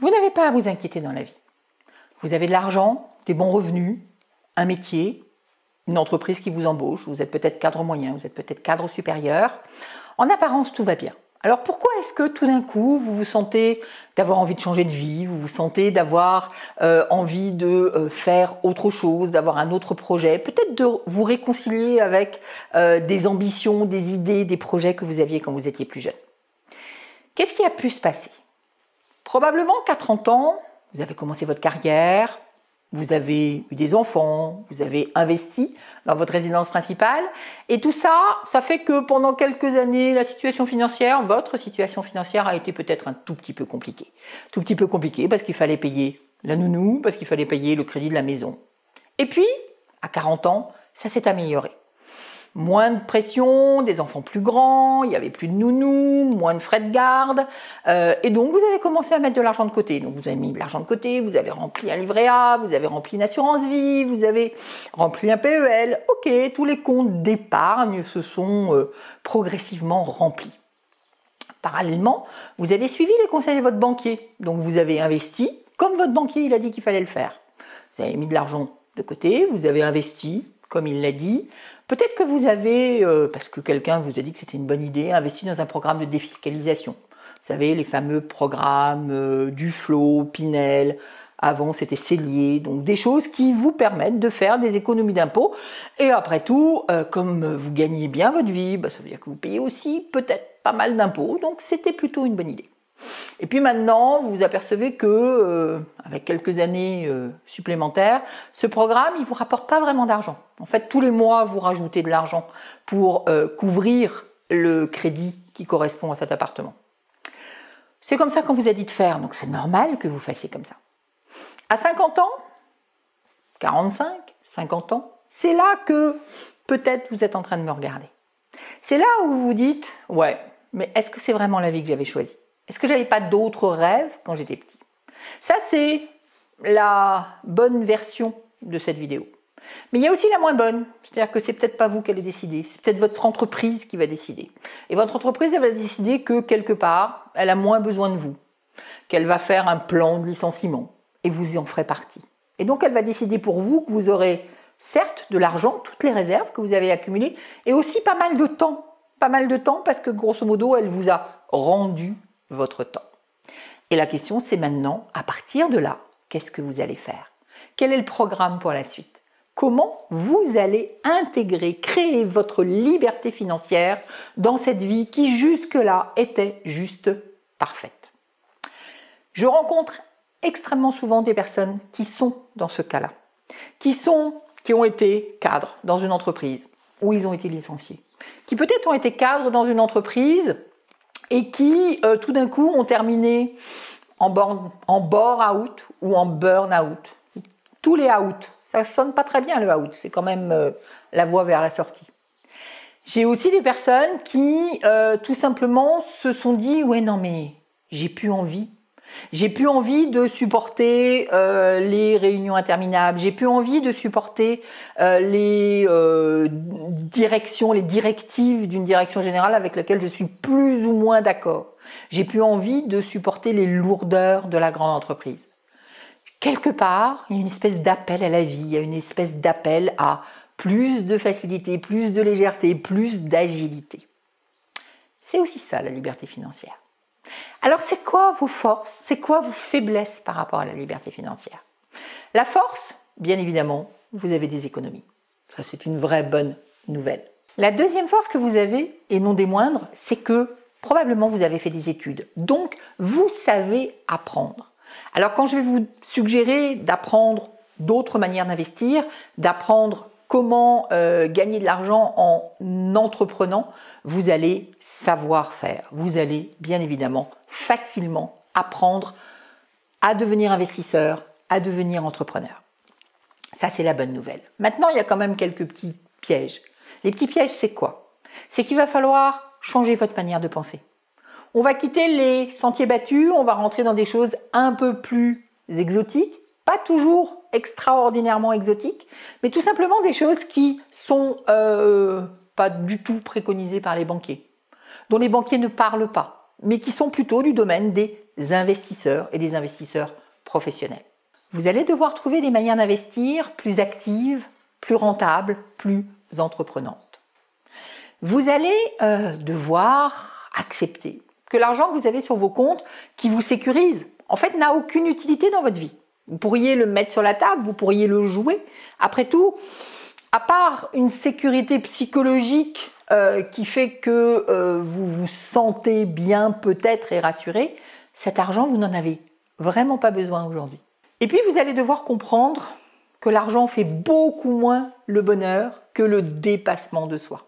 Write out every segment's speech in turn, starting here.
Vous n'avez pas à vous inquiéter dans la vie. Vous avez de l'argent, des bons revenus, un métier, une entreprise qui vous embauche, vous êtes peut-être cadre moyen, vous êtes peut-être cadre supérieur. En apparence, tout va bien. Alors pourquoi est-ce que tout d'un coup, vous vous sentez d'avoir envie de changer de vie, vous vous sentez d'avoir envie de faire autre chose, d'avoir un autre projet, peut-être de vous réconcilier avec des ambitions, des idées, des projets que vous aviez quand vous étiez plus jeune? Qu'est-ce qui a pu se passer? Probablement qu'à 30 ans, vous avez commencé votre carrière, vous avez eu des enfants, vous avez investi dans votre résidence principale, et tout ça, ça fait que pendant quelques années, la situation financière, votre situation financière a été peut-être un tout petit peu compliquée. Tout petit peu compliquée parce qu'il fallait payer la nounou, parce qu'il fallait payer le crédit de la maison. Et puis, à 40 ans, ça s'est amélioré. Moins de pression, des enfants plus grands, il n'y avait plus de nounou, moins de frais de garde, et donc vous avez commencé à mettre de l'argent de côté. Donc vous avez mis de l'argent de côté, vous avez rempli un livret A, vous avez rempli une assurance vie, vous avez rempli un PEL. Ok, tous les comptes d'épargne se sont progressivement remplis. Parallèlement, vous avez suivi les conseils de votre banquier. Donc vous avez investi comme votre banquier il a dit qu'il fallait le faire. Vous avez mis de l'argent de côté, vous avez investi comme il l'a dit. Peut-être que vous avez, parce que quelqu'un vous a dit que c'était une bonne idée, investi dans un programme de défiscalisation. Vous savez, les fameux programmes Duflot, Pinel, avant c'était Cellier, donc des choses qui vous permettent de faire des économies d'impôts. Et après tout, comme vous gagnez bien votre vie, ça veut dire que vous payez aussi peut-être pas mal d'impôts, donc c'était plutôt une bonne idée. Et puis maintenant, vous vous apercevez que, avec quelques années supplémentaires, ce programme, il vous rapporte pas vraiment d'argent. En fait, tous les mois, vous rajoutez de l'argent pour couvrir le crédit qui correspond à cet appartement. C'est comme ça qu'on vous a dit de faire, donc c'est normal que vous fassiez comme ça. À 50 ans, 45, 50 ans, c'est là que peut-être vous êtes en train de me regarder. C'est là où vous vous dites, ouais, mais est-ce que c'est vraiment la vie que j'avais choisie? Est-ce que j'avais pas d'autres rêves quand j'étais petit? Ça, c'est la bonne version de cette vidéo. Mais il y a aussi la moins bonne. C'est-à-dire que c'est peut-être pas vous qui allez décider. C'est peut-être votre entreprise qui va décider. Et votre entreprise, elle va décider que quelque part, elle a moins besoin de vous. Qu'elle va faire un plan de licenciement. Et vous en ferez partie. Et donc, elle va décider pour vous que vous aurez, certes, de l'argent, toutes les réserves que vous avez accumulées, et aussi pas mal de temps. Pas mal de temps parce que, grosso modo, elle vous a rendu votre temps. Et la question, c'est maintenant, à partir de là, qu'est-ce que vous allez faire? Quel est le programme pour la suite? Comment vous allez intégrer, créer votre liberté financière dans cette vie qui jusque-là était juste parfaite? Je rencontre extrêmement souvent des personnes qui sont dans ce cas-là, qui ont été cadres dans une entreprise où ils ont été licenciés, qui peut-être ont été cadres dans une entreprise et qui, tout d'un coup, ont terminé en bore-out ou en burn-out. Tous les out, ça sonne pas très bien le out, c'est quand même la voie vers la sortie. J'ai aussi des personnes qui, tout simplement, se sont dit « ouais, non mais j'ai plus envie ». J'ai plus envie de supporter les réunions interminables, j'ai plus envie de supporter les directions, les directives d'une direction générale avec laquelle je suis plus ou moins d'accord. J'ai plus envie de supporter les lourdeurs de la grande entreprise. Quelque part, il y a une espèce d'appel à la vie, il y a une espèce d'appel à plus de facilité, plus de légèreté, plus d'agilité. C'est aussi ça la liberté financière. Alors, c'est quoi vos forces? C'est quoi vos faiblesses par rapport à la liberté financière? La force, bien évidemment, vous avez des économies. Ça, c'est une vraie bonne nouvelle. La deuxième force que vous avez, et non des moindres, c'est que probablement vous avez fait des études. Donc, vous savez apprendre. Alors, quand je vais vous suggérer d'apprendre d'autres manières d'investir, d'apprendre comment gagner de l'argent en entreprenant, vous allez savoir faire. Vous allez bien évidemment facilement apprendre à devenir investisseur, à devenir entrepreneur. Ça, c'est la bonne nouvelle. Maintenant, il y a quand même quelques petits pièges. Les petits pièges, c'est quoi? C'est qu'il va falloir changer votre manière de penser. On va quitter les sentiers battus, on va rentrer dans des choses un peu plus exotiques, pas toujours extraordinairement exotiques, mais tout simplement des choses qui sont pas du tout préconisées par les banquiers, dont les banquiers ne parlent pas. mais qui sont plutôt du domaine des investisseurs et des investisseurs professionnels. Vous allez devoir trouver des manières d'investir plus actives, plus rentables, plus entreprenantes. Vous allez devoir accepter que l'argent que vous avez sur vos comptes, qui vous sécurise, en fait, n'a aucune utilité dans votre vie. Vous pourriez le mettre sur la table, vous pourriez le jouer. Après tout, à part une sécurité psychologique qui fait que vous vous sentez bien peut-être et rassuré, cet argent, vous n'en avez vraiment pas besoin aujourd'hui. Et puis, vous allez devoir comprendre que l'argent fait beaucoup moins le bonheur que le dépassement de soi.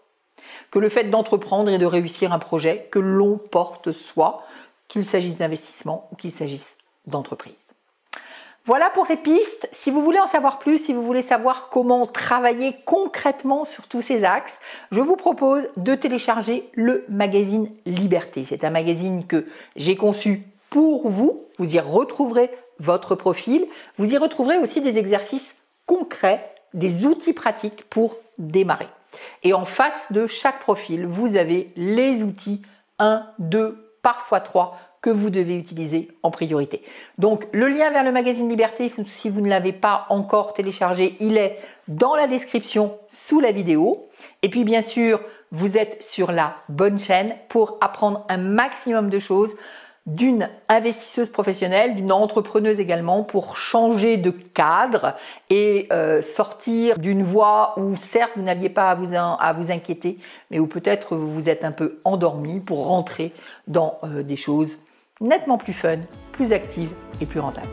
Que le fait d'entreprendre et de réussir un projet que l'on porte soi, qu'il s'agisse d'investissement ou qu'il s'agisse d'entreprise. Voilà pour les pistes. Si vous voulez en savoir plus, si vous voulez savoir comment travailler concrètement sur tous ces axes, je vous propose de télécharger le magazine Liberté. C'est un magazine que j'ai conçu pour vous. Vous y retrouverez votre profil. Vous y retrouverez aussi des exercices concrets, des outils pratiques pour démarrer. Et en face de chaque profil, vous avez les outils 1, 2, parfois 3 que vous devez utiliser en priorité. Donc le lien vers le magazine Liberté, si vous ne l'avez pas encore téléchargé, il est dans la description sous la vidéo. Et puis bien sûr, vous êtes sur la bonne chaîne pour apprendre un maximum de choses d'une investisseuse professionnelle, d'une entrepreneuse également, pour changer de cadre et sortir d'une voie où certes vous n'aviez pas à vous inquiéter, mais où peut-être vous vous êtes un peu endormi pour rentrer dans des choses nettement plus fun, plus actives et plus rentables.